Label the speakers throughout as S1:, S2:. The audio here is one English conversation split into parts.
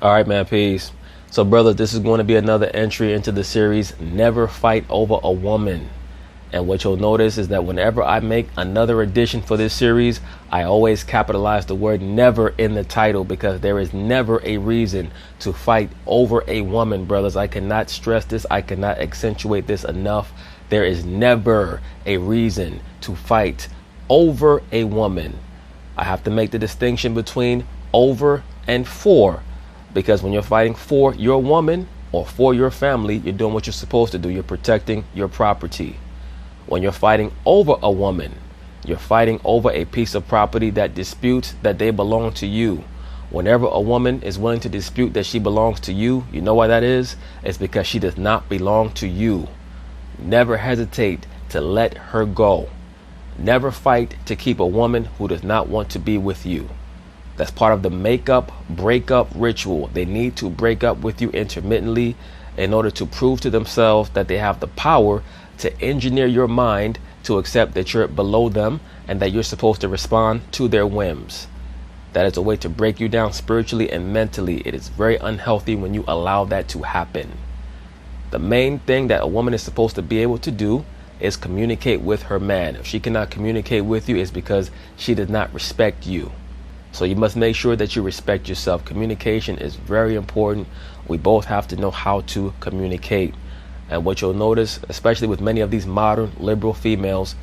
S1: All right, man, peace. So, brother, this is going to be another entry into the series, Never Fight Over a Woman. And what you'll notice is that whenever I make another edition for this series, I always capitalize the word never in the title, because there is never a reason to fight over a woman, brothers. I cannot stress this. I cannot accentuate this enough. There is never a reason to fight over a woman. I have to make the distinction between over and for, because when you're fighting for your woman or for your family, you're doing what you're supposed to do. You're protecting your property. When you're fighting over a woman, you're fighting over a piece of property that disputes that they belong to you. Whenever a woman is willing to dispute that she belongs to you, you know why that is? It's because she does not belong to you. Never hesitate to let her go. Never fight to keep a woman who does not want to be with you. That's part of the breakup ritual. They need to break up with you intermittently in order to prove to themselves that they have the power to engineer your mind to accept that you're below them and that you're supposed to respond to their whims. That is a way to break you down spiritually and mentally. It is very unhealthy when you allow that to happen. The main thing that a woman is supposed to be able to do is communicate with her man. If she cannot communicate with you, it's because she does not respect you. So you must make sure that you respect yourself. Communication is very important. We both have to know how to communicate. And what you'll notice, especially with many of these modern liberal females,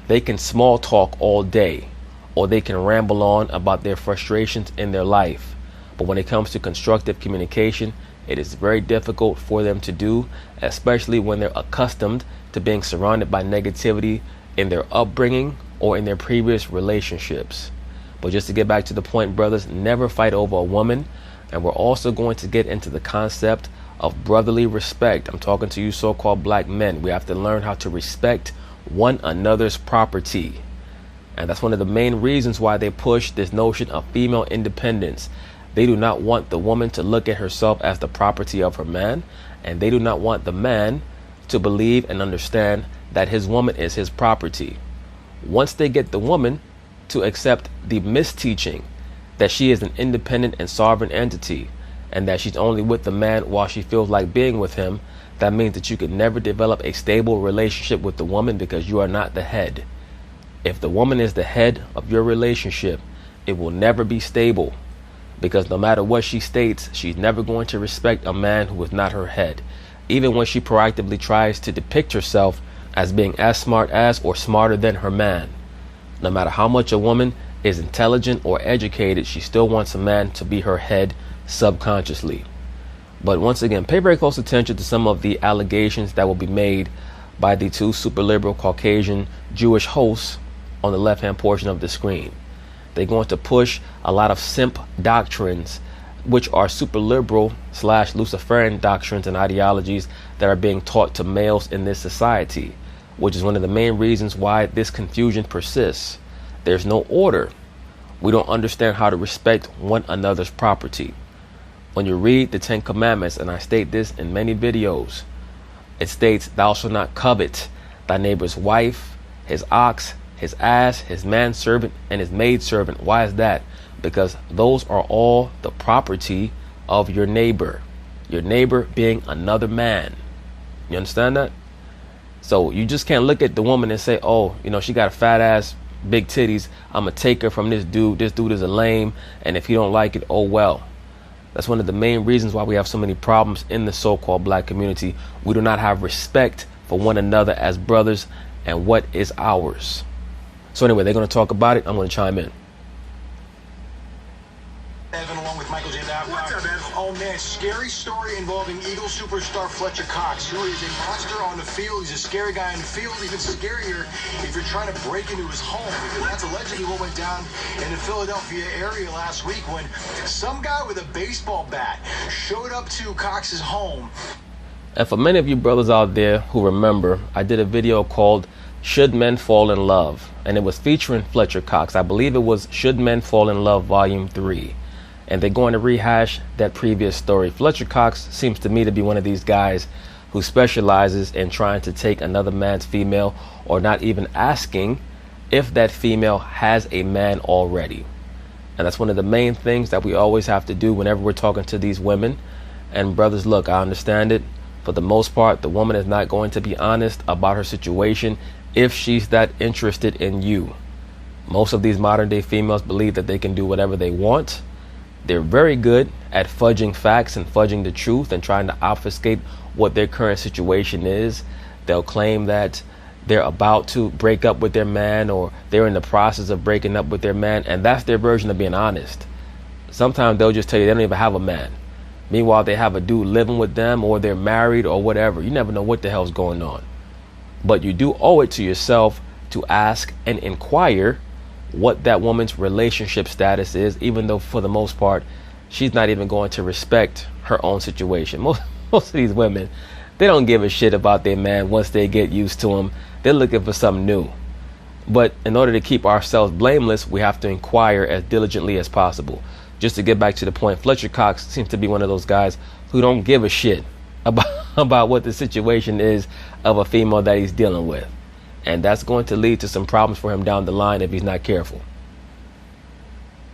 S1: they can small talk all day, or they can ramble on about their frustrations in their life. But when it comes to constructive communication, it is very difficult for them to do, especially when they're accustomed to being surrounded by negativity in their upbringing or in their previous relationships. But just to get back to the point, brothers, never fight over a woman. And we're also going to get into the concept of brotherly respect. I'm talking to you so-called black men. We have to learn how to respect one another's property. And that's one of the main reasons why they push this notion of female independence. They do not want the woman to look at herself as the property of her man, and they do not want the man to believe and understand that his woman is his property. Once they get the woman to accept the misteaching that she is an independent and sovereign entity, and that she's only with the man while she feels like being with him, that means that you can never develop a stable relationship with the woman, because you are not the head. If the woman is the head of your relationship, it will never be stable, because no matter what she states, she's never going to respect a man who is not her head, even when she proactively tries to depict herself as being as smart as or smarter than her man. No matter how much a woman is intelligent or educated, she still wants a man to be her head subconsciously. But once again, pay very close attention to some of the allegations that will be made by the two super liberal Caucasian Jewish hosts on the left hand portion of the screen. They're going to push a lot of simp doctrines, which are super liberal / Luciferian doctrines and ideologies that are being taught to males in this society, which is one of the main reasons why this confusion persists. There's no order. We don't understand how to respect one another's property. When you read the 10 Commandments, and I state this in many videos, it states, "Thou shalt not covet thy neighbor's wife, his ox, his ass, his manservant, and his maidservant." Why is that? Because those are all the property of your neighbor being another man. You understand that? So you just can't look at the woman and say, oh, she got a fat ass, big titties, I'm gonna take her from this dude is a lame, and if you don't like it, oh well. That's one of the main reasons why we have so many problems in the so-called black community. We do not have respect for one another as brothers and what is ours. So anyway, they're going to talk about it. I'm going to chime in.
S2: Evan, along with Michael J. Babcock. What's up, Evan? Oh man, scary story involving Eagle superstar Fletcher Cox, who is a monster on the field. He's a scary guy on the field. Even scarier if you're trying to break into his home, because that's allegedly what went down in the Philadelphia area last week when some guy with a baseball bat showed up to Cox's home.
S1: And for many of you brothers out there who remember, I did a video called Should Men Fall in Love? And it was featuring Fletcher Cox. I believe it was Should Men Fall in Love Volume 3. And they're going to rehash that previous story. Fletcher Cox seems to me to be one of these guys who specializes in trying to take another man's female, or not even asking if that female has a man already. And that's one of the main things that we always have to do whenever we're talking to these women. And brothers, look, I understand it. For the most part, the woman is not going to be honest about her situation if she's that interested in you. Most of these modern day females believe that they can do whatever they want. They're very good at fudging facts and fudging the truth and trying to obfuscate what their current situation is. They'll claim that they're about to break up with their man, or they're in the process of breaking up with their man, and that's their version of being honest. Sometimes they'll just tell you they don't even have a man. Meanwhile, they have a dude living with them, or they're married, or whatever. You never know what the hell's going on. But you do owe it to yourself to ask and inquire what that woman's relationship status is, even though for the most part, she's not even going to respect her own situation. Most of these women, they don't give a shit about their man once they get used to him. They're looking for something new. But in order to keep ourselves blameless, we have to inquire as diligently as possible. Just to get back to the point, Fletcher Cox seems to be one of those guys who don't give a shit about what the situation is of a female that he's dealing with. And that's going to lead to some problems for him down the line if he's not careful.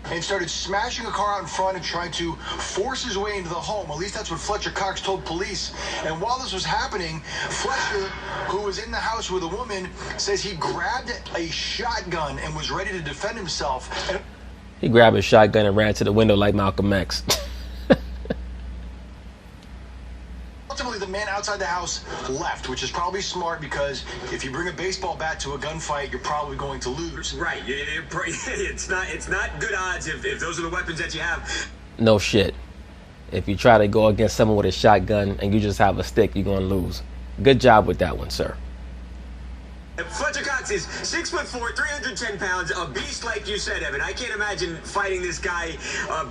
S2: And started smashing a car out in front and trying to force his way into the home. At least that's what Fletcher Cox told police. And while this was happening, Fletcher, who was in the house with a woman, says he grabbed a shotgun and was ready to defend himself. And
S1: he grabbed a shotgun and ran to the window like Malcolm X.
S2: ultimately, the man outside the house left, which is probably smart because if you bring a baseball bat to a gunfight, you're probably going to lose.
S3: Right. It's not good odds if those are the weapons that you have.
S1: No shit. If you try to go against someone with a shotgun and you just have a stick, you're going to lose. Good job with that one, sir.
S3: Fletcher Cox is 6'4", 310 pounds, a beast like you said, Evan. I can't imagine fighting this guy,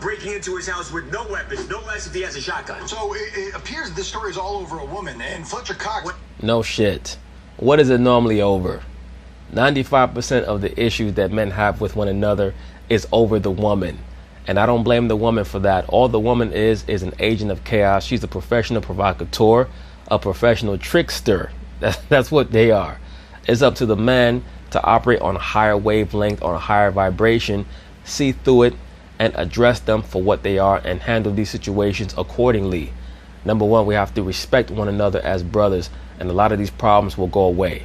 S3: breaking into his house with no weapons, no less if he has a shotgun.
S2: So it appears this story is all over a woman, and Fletcher Cox...
S1: No shit. What is it normally over? 95% of the issues that men have with one another is over the woman. And I don't blame the woman for that. All the woman is an agent of chaos. She's a professional provocateur, a professional trickster. That's what they are. It's up to the man to operate on a higher wavelength, on a higher vibration, see through it, and address them for what they are and handle these situations accordingly. Number one, we have to respect one another as brothers, and a lot of these problems will go away.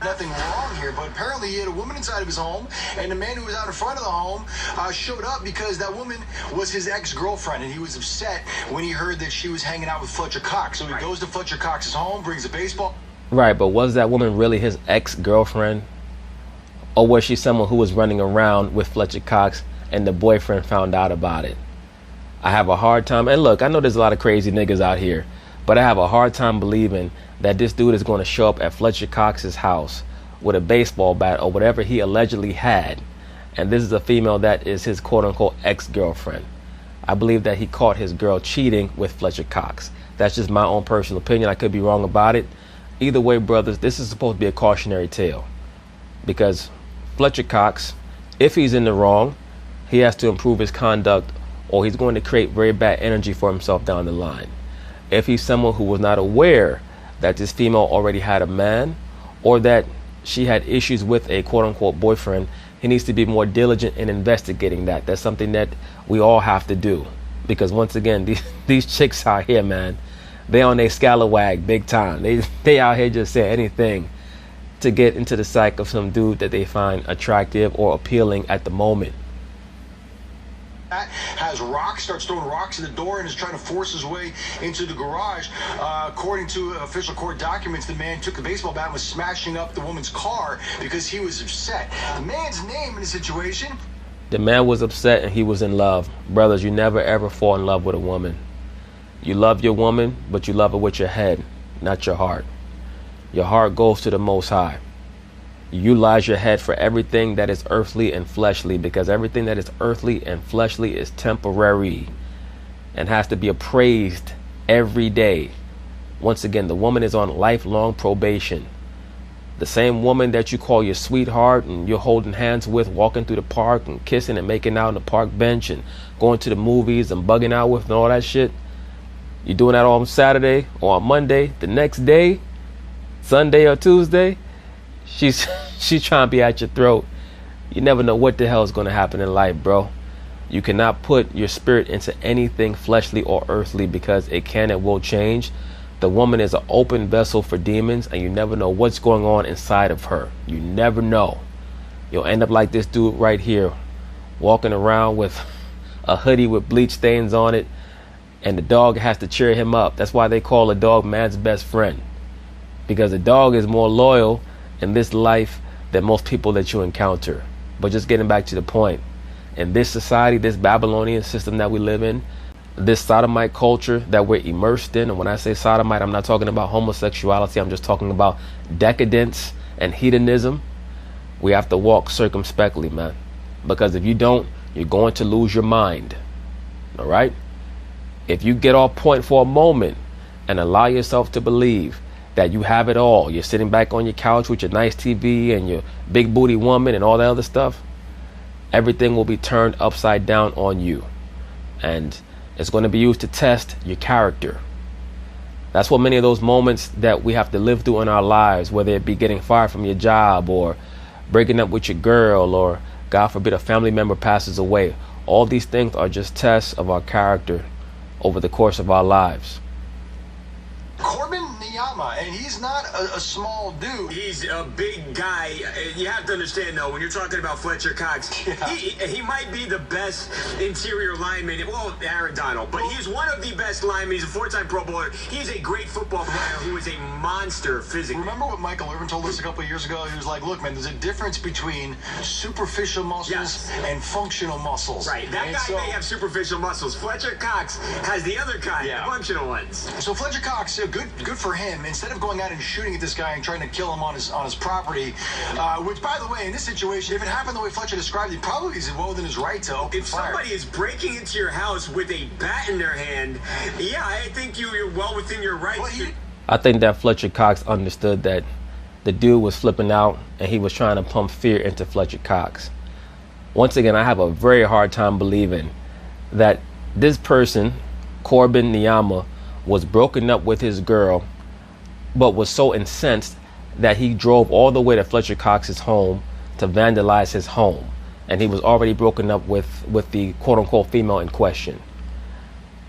S2: Nothing wrong here, but apparently he had a woman inside of his home, and the man who was out in front of the home showed up because that woman was his ex-girlfriend, and he was upset when he heard that she was hanging out with Fletcher Cox. So he goes to Fletcher Cox's home, brings a baseball.
S1: Right, but was that woman really his ex-girlfriend? Or was she someone who was running around with Fletcher Cox and the boyfriend found out about it? I have a hard time, and look, I know there's a lot of crazy niggas out here, but I have a hard time believing that this dude is going to show up at Fletcher Cox's house with a baseball bat or whatever he allegedly had, and this is a female that is his quote-unquote ex-girlfriend. I believe that he caught his girl cheating with Fletcher Cox. That's just my own personal opinion. I could be wrong about it. Either way, brothers, this is supposed to be a cautionary tale, because Fletcher Cox, if he's in the wrong, he has to improve his conduct, or he's going to create very bad energy for himself down the line. If he's someone who was not aware that this female already had a man, or that she had issues with a quote-unquote boyfriend, he needs to be more diligent in investigating that. That's something that we all have to do, because once again, these chicks out here, man, they on their scalawag big time. They out here just saying anything to get into the psyche of some dude that they find attractive or appealing at the moment.
S2: Has rocks, starts throwing rocks at the door, and is trying to force his way into the garage. According to official court documents, the man took the baseball bat and was smashing up the woman's car because he was upset. The man's name in the situation...
S1: The man was upset and he was in love. Brothers, you never ever fall in love with a woman. You love your woman, but you love her with your head, not your heart. Your heart goes to the Most High. You utilize your head for everything that is earthly and fleshly, because everything that is earthly and fleshly is temporary and has to be appraised every day. Once again, the woman is on lifelong probation. The same woman that you call your sweetheart and you're holding hands with, walking through the park and kissing and making out on the park bench and going to the movies and bugging out with and all that shit. You're doing that on Saturday or on Monday. The next day, Sunday or Tuesday, she's trying to be at your throat You never know what the hell is going to happen in life, bro. You cannot put your spirit into anything fleshly or earthly because it can and will change. The woman is an open vessel for demons, and you never know what's going on inside of her. You never know. You'll end up like this dude right here, walking around with a hoodie with bleach stains on it, and the dog has to cheer him up. That's why they call a dog man's best friend, because a dog is more loyal in this life than most people that you encounter. But just getting back to the point, in this society, this Babylonian system that we live in, this sodomite culture that we're immersed in, and when I say sodomite, I'm not talking about homosexuality, I'm just talking about decadence and hedonism. We have to walk circumspectly, man, because if you don't, you're going to lose your mind. All right? If you get off point for a moment and allow yourself to believe that you have it all, you're sitting back on your couch with your nice TV and your big booty woman and all that other stuff, everything will be turned upside down on you. And it's going to be used to test your character. That's what many of those moments that we have to live through in our lives, whether it be getting fired from your job or breaking up with your girl, or God forbid a family member passes away. All these things are just tests of our character over the course of our lives.
S2: And he's not a small dude.
S3: He's a big guy. You have to understand, though, when you're talking about Fletcher Cox, he might be the best interior lineman. Well, Aaron Donald, but he's one of the best linemen. He's a four-time Pro Bowler. He's a great football player who is a monster physically.
S2: Remember what Michael Irvin told us a couple of years ago? He was like, look, man, there's a difference between superficial muscles and functional muscles.
S3: Right. That guy may have superficial muscles. Fletcher Cox has the other kind, the functional ones.
S2: So Fletcher Cox, good for him. Instead of going out and shooting at this guy and trying to kill him on his property, which, by the way, in this situation, if it happened the way Fletcher described it, probably is well within his right to open fire.
S3: If somebody is breaking into your house with a bat in their hand, yeah, I think you're well within your right.
S1: I think that Fletcher Cox understood that the dude was flipping out and he was trying to pump fear into Fletcher Cox. Once again, I have a very hard time believing that this person, Corbin Niyama, was broken up with his girl, but was so incensed that he drove all the way to Fletcher Cox's home to vandalize his home. And he was already broken up with the quote-unquote female in question.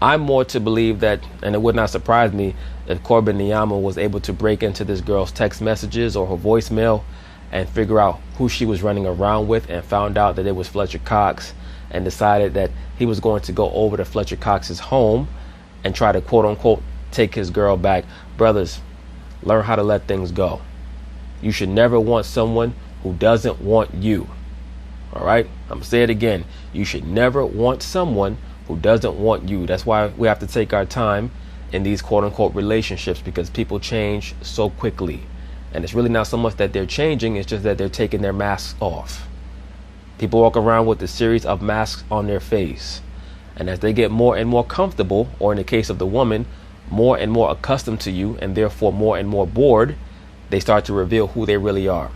S1: I'm more to believe that, and it would not surprise me if Corbin Niyama was able to break into this girl's text messages or her voicemail and figure out who she was running around with, and found out that it was Fletcher Cox, and decided that he was going to go over to Fletcher Cox's home and try to quote-unquote take his girl back. Brothers, learn how to let things go. You should never want someone who doesn't want you. All right? I'm going to say it again. You should never want someone who doesn't want you. That's why we have to take our time in these quote-unquote relationships, because people change so quickly. And it's really not so much that they're changing, it's just that they're taking their masks off. People walk around with a series of masks on their face. And as they get more and more comfortable, or in the case of the woman, more and more accustomed to you, and therefore more and more bored, they start to reveal who they really are.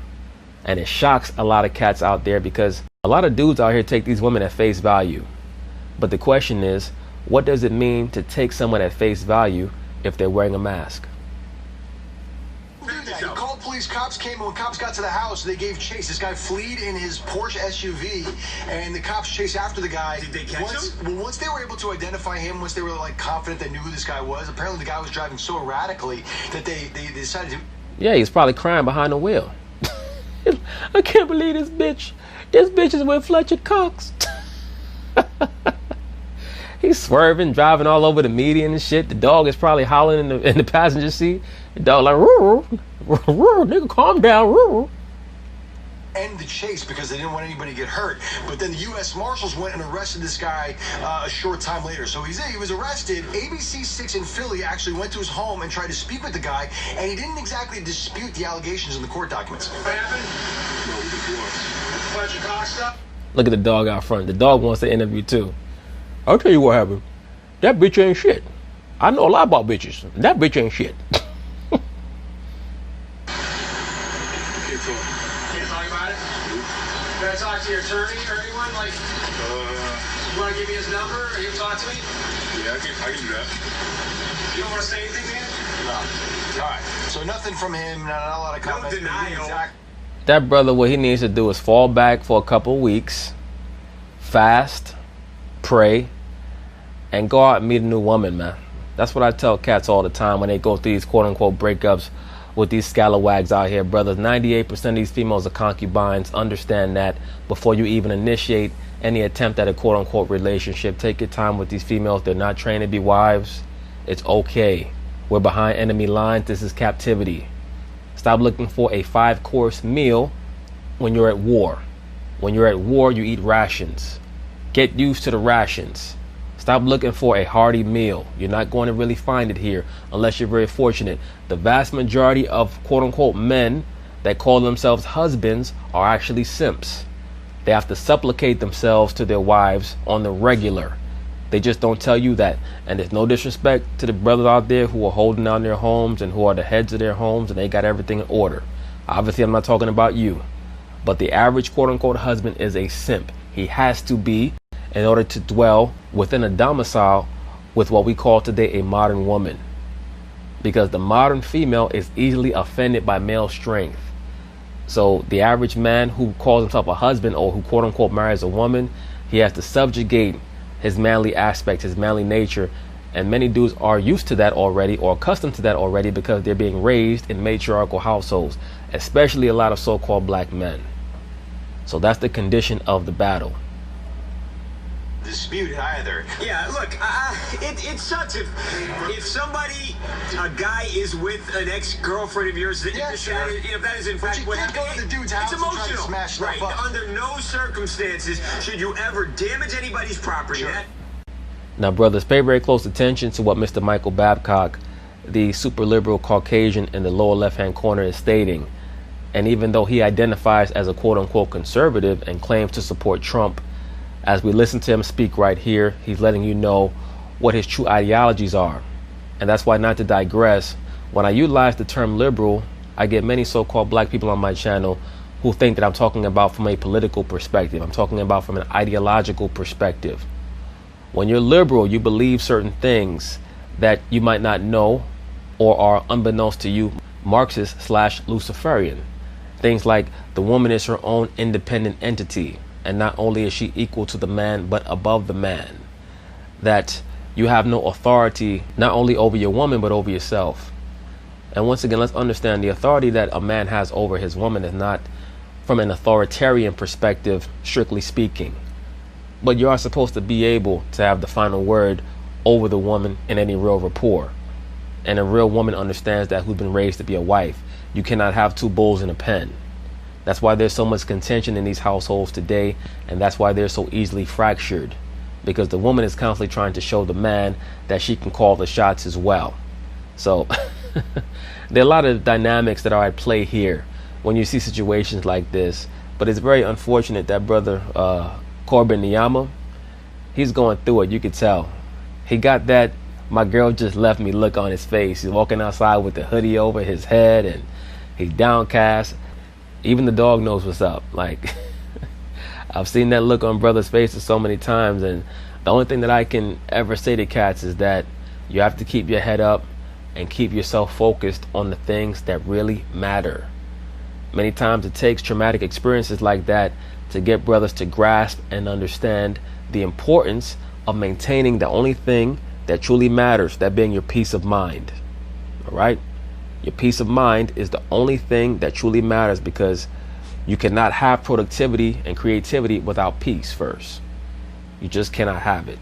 S1: And it shocks a lot of cats out there, because a lot of dudes out here take these women at face value. But the question is, what does it mean to take someone at face value if they're wearing a mask?
S2: He called police. Cops came, and when cops got to the house, they gave chase. This guy fled in his Porsche SUV, and the cops chased after the guy.
S3: Did they catch him?
S2: Well, once they were able to identify him, once they were like confident they knew who this guy was, apparently the guy was driving so erratically that they decided to...
S1: Yeah, he's probably crying behind the wheel. I can't believe this bitch. This bitch is with Fletcher Cox. He's swerving, driving all over the median and shit. The dog is probably howling in the passenger seat. The dog like, roo, roo, roo, nigga, calm down, roo.
S2: End the chase because they didn't want anybody to get hurt. But then the U.S. Marshals went and arrested this guy a short time later. So he was arrested. ABC 6 in Philly actually went to his home and tried to speak with the guy, and he didn't exactly dispute the allegations in the court documents.
S3: What happened? Fletcher Cox stuff?
S1: Look at the dog out front. The dog wants to interview too. I'll tell you what happened. That bitch ain't shit. I know a lot about bitches. That bitch ain't shit.
S3: Can't talk about it? Can I talk to your attorney or anyone? Like, you want to give me his number or you talk to me?
S4: Yeah, I can do that.
S3: You don't want to say anything, man?
S2: No. All right. So nothing from him. Not a lot of comments.
S3: No denial.
S1: That brother, what he needs to do is fall back for a couple weeks, fast, pray, and go out and meet a new woman, man. That's what I tell cats all the time when they go through these quote-unquote breakups with these scalawags out here, brothers. 98% of these females are concubines. Understand that before you even initiate any attempt at a quote-unquote relationship. Take your time with these females. They're not trained to be wives. It's okay. We're behind enemy lines. This is captivity. Stop looking for a 5-course meal when you're at war. When you're at war, you eat rations. Get used to the rations. Stop looking for a hearty meal. You're not going to really find it here unless you're very fortunate. The vast majority of quote-unquote men that call themselves husbands are actually simps. They have to supplicate themselves to their wives on the regular. They just don't tell you that. And there's no disrespect to the brothers out there who are holding down their homes and who are the heads of their homes and they got everything in order. Obviously, I'm not talking about you. But the average quote-unquote husband is a simp. He has to be in order to dwell within a domicile with what we call today a modern woman. Because the modern female is easily offended by male strength. So the average man who calls himself a husband or who quote unquote marries a woman, he has to subjugate his manly aspect, his manly nature. And many dudes are used to that already or accustomed to that already because they're being raised in matriarchal households, especially a lot of so-called black men. So that's the condition of the battle.
S2: Dispute either.
S3: Yeah, look, it sucks if somebody, a guy is with an ex-girlfriend of yours, that,
S2: Yeah, sure.
S3: if that is in fact
S2: you
S3: what
S2: can't go to the dude's house
S3: it's
S2: and try to
S3: emotional.
S2: smash stuff
S3: Right,
S2: up.
S3: under no circumstances should you ever damage anybody's property.
S2: Sure.
S1: Now, brothers, pay very close attention to what Mr. Michael Babcock, the super liberal Caucasian in the lower left-hand corner, is stating. And even though he identifies as a quote-unquote conservative and claims to support Trump, as we listen to him speak right here, he's letting you know what his true ideologies are. And that's why, not to digress, when I utilize the term liberal, I get many so-called black people on my channel who think that I'm talking about from a political perspective. I'm talking about from an ideological perspective. When you're liberal, you believe certain things that you might not know or are unbeknownst to you, Marxist/Luciferian. Things like the woman is her own independent entity. And not only is she equal to the man, but above the man. That you have no authority, not only over your woman, but over yourself. And once again, let's understand the authority that a man has over his woman is not from an authoritarian perspective, strictly speaking. But you are supposed to be able to have the final word over the woman in any real rapport. And a real woman understands that who's been raised to be a wife. You cannot have two bulls in a pen. That's why there's so much contention in these households today, and that's why they're so easily fractured. Because the woman is constantly trying to show the man that she can call the shots as well. So there are a lot of dynamics that are at play here when you see situations like this. But it's very unfortunate that brother Corbin Niyama, he's going through it. You could tell. He got that "my girl just left me" look on his face. He's walking outside with the hoodie over his head and he's downcast. Even the dog knows what's up. Like, I've seen that look on brothers' faces so many times, and the only thing that I can ever say to cats is that you have to keep your head up and keep yourself focused on the things that really matter. Many times it takes traumatic experiences like that to get brothers to grasp and understand the importance of maintaining the only thing that truly matters, that being your peace of mind. All right? Your peace of mind is the only thing that truly matters, because you cannot have productivity and creativity without peace first. You just cannot have it.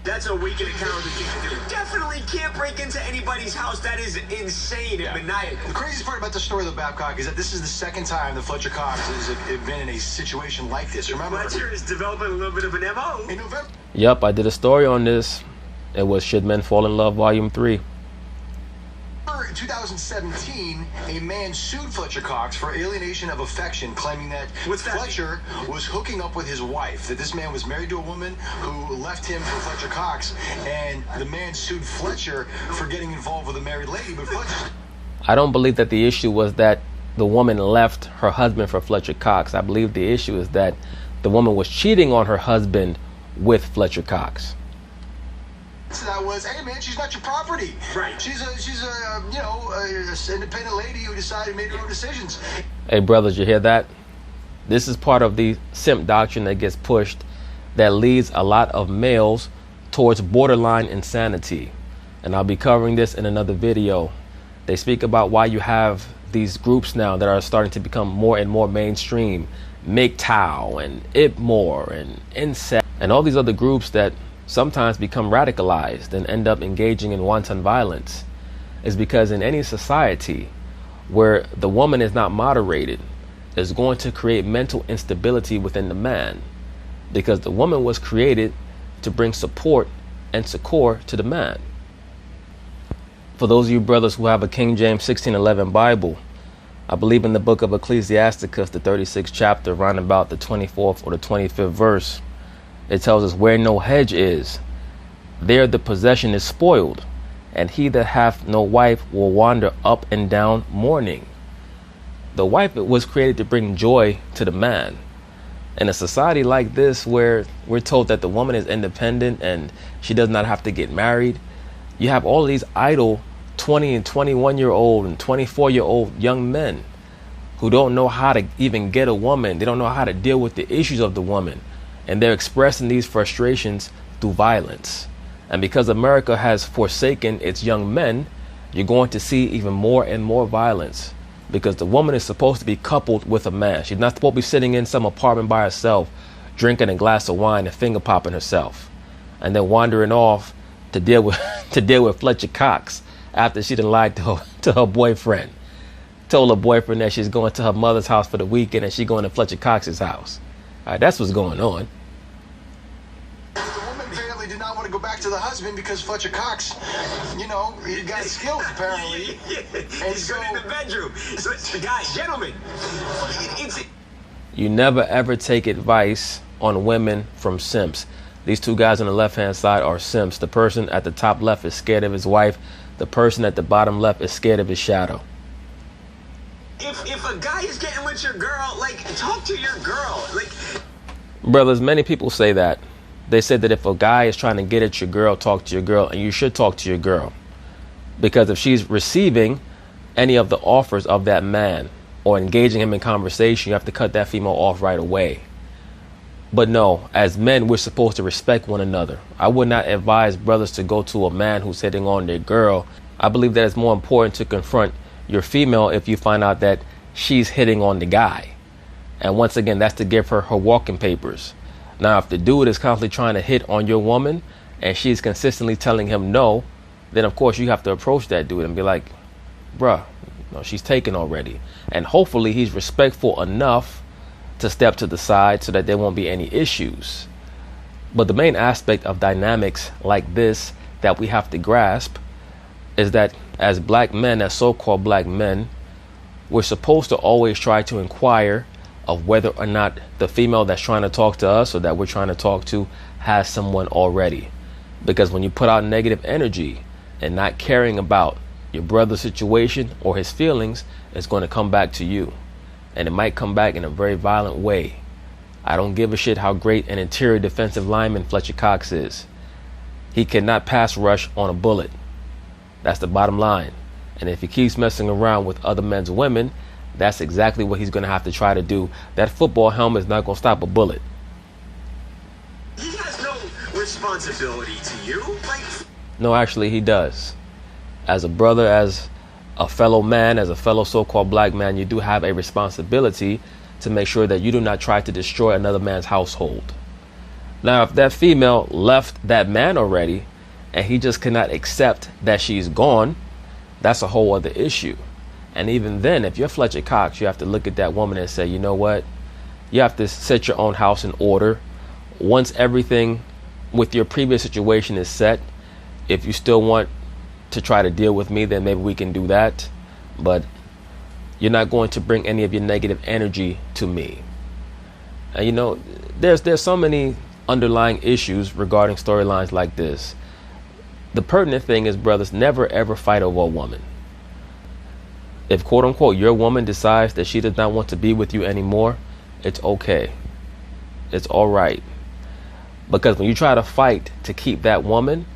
S3: That's a weekend account. You definitely can't break into anybody's house. That is insane and maniacal.
S2: The craziest part about the story of the Babcock is that this is the second time that Fletcher Cox has been in a situation like this. Remember,
S3: Fletcher is developing a little bit of an MO.
S2: In November.
S1: Yep, I did a story on this. It was Should Men Fall in Love Volume 3.
S2: In 2017, a man sued Fletcher Cox for alienation of affection, claiming that Fletcher was hooking up with his wife, that this man was married to a woman who left him for Fletcher Cox, and the man sued Fletcher for getting involved with a married lady, but Fletcher...
S1: I don't believe that the issue was that the woman left her husband for Fletcher Cox. I believe the issue is that the woman was cheating on her husband with Fletcher Cox.
S2: that was, hey man, she's not your property.
S3: Right.
S2: She's a independent lady who decided, made her own decisions.
S1: Hey brothers, you hear that? This is part of the simp doctrine that gets pushed that leads a lot of males towards borderline insanity. And I'll be covering this in another video. They speak about why you have these groups now that are starting to become more and more mainstream. MGTOW and IPMOR and Incest and all these other groups that sometimes become radicalized and end up engaging in wanton violence is because in any society where the woman is not moderated is going to create mental instability within the man, because the woman was created to bring support and succor to the man. For those of you brothers who have a King James 1611 Bible, I believe in the book of Ecclesiasticus, the 36th chapter, around about the 24th or the 25th verse, it tells us, where no hedge is, there the possession is spoiled, and he that hath no wife will wander up and down mourning. The wife was created to bring joy to the man. In a society like this, where we're told that the woman is independent and she does not have to get married, you have all these idle 20 and 21-year-old and 24-year-old young men who don't know how to even get a woman. They don't know how to deal with the issues of the woman. And they're expressing these frustrations through violence. And because America has forsaken its young men, you're going to see even more and more violence. Because the woman is supposed to be coupled with a man. She's not supposed to be sitting in some apartment by herself, drinking a glass of wine and finger popping herself, and then wandering off to deal with Fletcher Cox after she done lied to her boyfriend. Told her boyfriend that she's going to her mother's house for the weekend and she's going to Fletcher Cox's house. All right, that's what's going on.
S2: The woman apparently did not want to go back to the husband because Fletcher Cox, he got skills apparently.
S3: And he's good in the bedroom. So, guys, gentlemen,
S1: you never ever take advice on women from simps. These two guys on the left-hand side are simps. The person at the top left is scared of his wife. The person at the bottom left is scared of his shadow.
S3: If a guy is getting with your girl, talk to your girl.
S1: Brothers, many people say that. They said that if a guy is trying to get at your girl, talk to your girl, and you should talk to your girl. Because if she's receiving any of the offers of that man or engaging him in conversation, you have to cut that female off right away. But no, as men, we're supposed to respect one another. I would not advise brothers to go to a man who's hitting on their girl. I believe that it's more important to confront your female if you find out that she's hitting on the guy. And once again, that's to give her walking papers. Now, if the dude is constantly trying to hit on your woman and she's consistently telling him no, then of course you have to approach that dude and be like, bruh, she's taken already. And hopefully he's respectful enough to step to the side so that there won't be any issues. But the main aspect of dynamics like this that we have to grasp is that as black men, as so-called black men, we're supposed to always try to inquire of whether or not the female that's trying to talk to us or that we're trying to talk to has someone already. Because when you put out negative energy and not caring about your brother's situation or his feelings, it's going to come back to you. And it might come back in a very violent way. I don't give a shit how great an interior defensive lineman Fletcher Cox is. He cannot pass rush on a bullet. That's the bottom line. And if he keeps messing around with other men's women, that's exactly what he's going to have to try to do. That football helmet is not going to stop a bullet.
S3: He has no responsibility to you.
S1: No, actually, he does. As a brother, as a fellow man, as a fellow so-called black man, you do have a responsibility to make sure that you do not try to destroy another man's household. Now, if that female left that man already and he just cannot accept that she's gone, that's a whole other issue. And even then, if you're Fletcher Cox, you have to look at that woman and say, you know what? You have to set your own house in order. Once everything with your previous situation is set, if you still want to try to deal with me, then maybe we can do that. But you're not going to bring any of your negative energy to me. And there's so many underlying issues regarding storylines like this. The pertinent thing is, brothers, never ever fight over a woman. If quote unquote your woman decides that she does not want to be with you anymore, it's okay. It's all right. Because when you try to fight to keep that woman,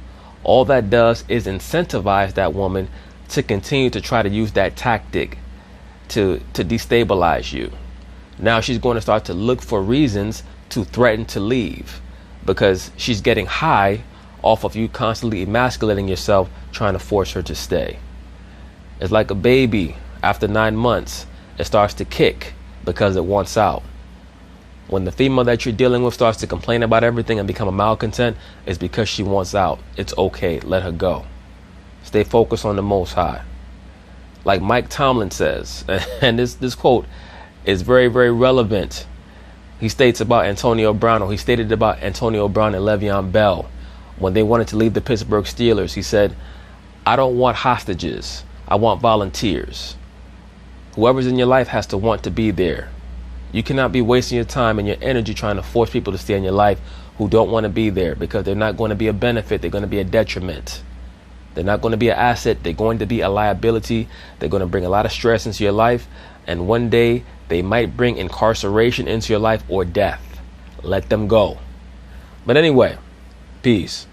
S1: all that does is incentivize that woman to continue to try to use that tactic to destabilize you. Now she's going to start to look for reasons to threaten to leave, because she's getting high off of you constantly emasculating yourself, trying to force her to stay. It's like a baby after 9 months. It starts to kick because it wants out. When the female that you're dealing with starts to complain about everything and become a malcontent, it's because she wants out. It's okay. Let her go. Stay focused on the Most High. Like Mike Tomlin says, and this quote is very, very relevant. He states about Antonio Brown, or he stated about Antonio Brown and Le'Veon Bell when they wanted to leave the Pittsburgh Steelers. He said, "I don't want hostages. I want volunteers." Whoever's in your life has to want to be there. You cannot be wasting your time and your energy trying to force people to stay in your life who don't want to be there, because they're not going to be a benefit. They're going to be a detriment. They're not going to be an asset. They're going to be a liability. They're going to bring a lot of stress into your life. And one day they might bring incarceration into your life or death. Let them go. But anyway, peace.